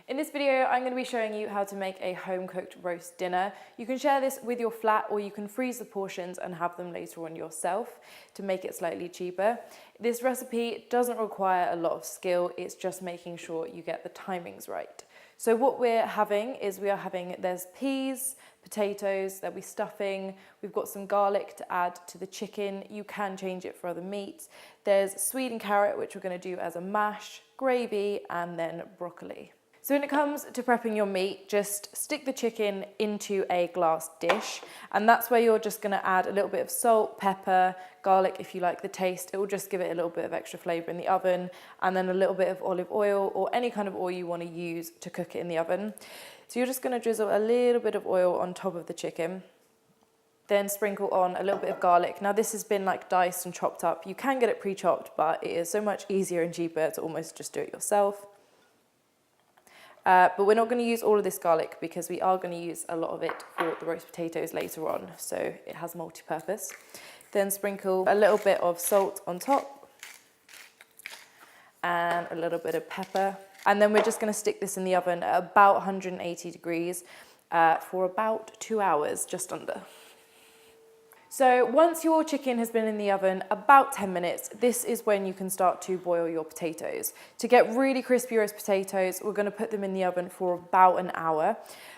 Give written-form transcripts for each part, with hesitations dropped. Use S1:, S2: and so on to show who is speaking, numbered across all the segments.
S1: In this video, I'm going to be showing you how to make a home-cooked roast dinner. You can share this with your flat or you can freeze the portions and have them later on yourself to make it slightly cheaper. This recipe doesn't require a lot of skill, it's just making sure you get the timings right. So what we're having is there's peas, potatoes, there'll be stuffing, we've got some garlic to add to the chicken, you can change it for other meats. There's sweet and carrot, which we're going to do as a mash, gravy, and then broccoli. So when it comes to prepping your meat, just stick the chicken into a glass dish, and that's where you're just going to add a little bit of salt, pepper, garlic if you like the taste. It will just give it a little bit of extra flavour in the oven, and then a little bit of olive oil or any kind of oil you want to use to cook it in the oven. So you're just going to drizzle a little bit of oil on top of the chicken, then sprinkle on a little bit of garlic. Now this has been like diced and chopped up. You can get it pre-chopped, but it is so much easier and cheaper to almost just do it yourself. But we're not going to use all of this garlic because we are going to use a lot of it for the roast potatoes later on, so it has multi-purpose. Then sprinkle a little bit of salt on top and a little bit of pepper. And then we're just going to stick this in the oven at about 180 degrees for about 2 hours, just under. So once your chicken has been in the oven about 10 minutes, this is when you can start to boil your potatoes. To get really crispy roast potatoes, we're going to put them in the oven for about an hour.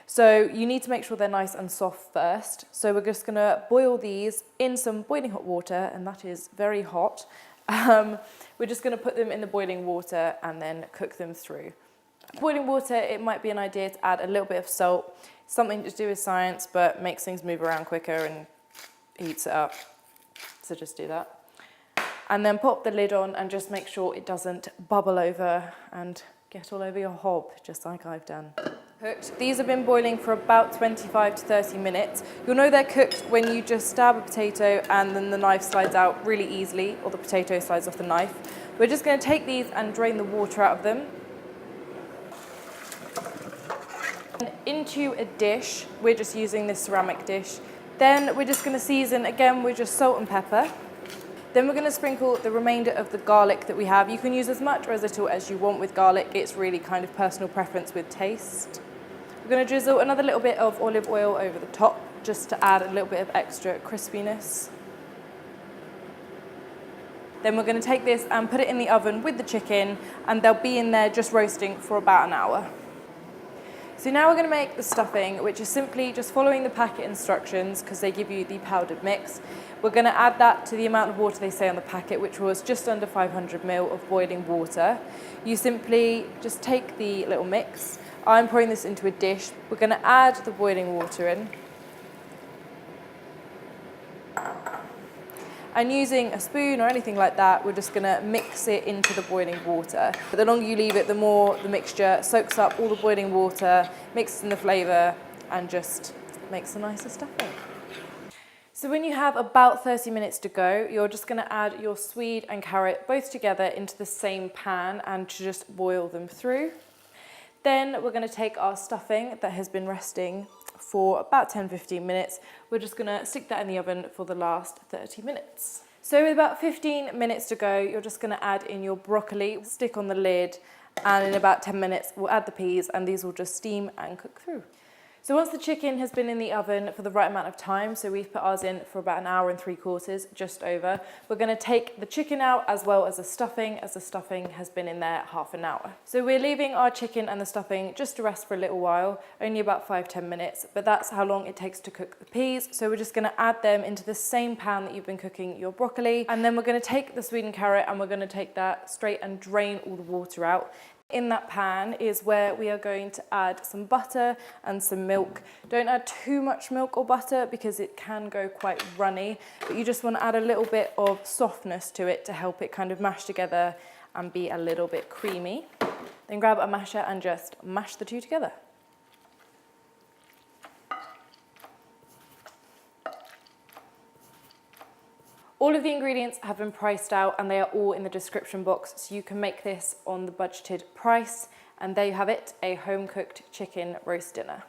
S1: So you need to make sure they're nice and soft first. So we're just going to boil these in some boiling hot water, and that is very hot. We're just going to put them in the boiling water and then cook them through. Boiling water, it might be an idea to add a little bit of salt. Something to do with science, but makes things move around quicker and heats it up, so just do that. And then pop the lid on and just make sure it doesn't bubble over and get all over your hob, just like I've done. Cooked. These have been boiling for about 25 to 30 minutes. You'll know they're cooked when you just stab a potato and then the knife slides out really easily, or the potato slides off the knife. We're just going to take these and drain the water out of them. And into a dish, we're just using this ceramic dish. Then we're just going to season again with just salt and pepper. Then we're going to sprinkle the remainder of the garlic that we have. You can use as much or as little as you want with garlic. It's really kind of personal preference with taste. We're going to drizzle another little bit of olive oil over the top just to add a little bit of extra crispiness. Then we're going to take this and put it in the oven with the chicken, and they'll be in there just roasting for about an hour. So now we're going to make the stuffing, which is simply just following the packet instructions because they give you the powdered mix. We're going to add that to the amount of water they say on the packet, which was just under 500 ml of boiling water. You simply just take the little mix. I'm pouring this into a dish. We're going to add the boiling water in. And using a spoon or anything like that, we're just going to mix it into the boiling water. But the longer you leave it, the more the mixture soaks up all the boiling water, mixes in the flavour, and just makes a nicer stuffing. So when you have about 30 minutes to go, you're just going to add your swede and carrot both together into the same pan and to just boil them through. Then we're going to take our stuffing that has been resting for about 10-15 minutes. We're just going to stick that in the oven for the last 30 minutes. So with about 15 minutes to go, you're just going to add in your broccoli, stick on the lid, and in about 10 minutes we'll add the peas, and these will just steam and cook through. So once the chicken has been in the oven for the right amount of time, so we've put ours in for about 1 hour and 3/4, just over, we're going to take the chicken out as well as the stuffing has been in there half an hour. So we're leaving our chicken and the stuffing just to rest for a little while, only about 5-10 minutes, but that's how long it takes to cook the peas. So we're just going to add them into the same pan that you've been cooking your broccoli, and then we're going to take the sweetened carrot and we're going to take that straight and drain all the water out. In that pan is where we are going to add some butter and some milk. Don't add too much milk or butter because it can go quite runny, but you just want to add a little bit of softness to it to help it kind of mash together and be a little bit creamy. Then grab a masher and just mash the two together. All of the ingredients have been priced out and they are all in the description box, so you can make this on the budgeted price. And there you have it, a home-cooked chicken roast dinner.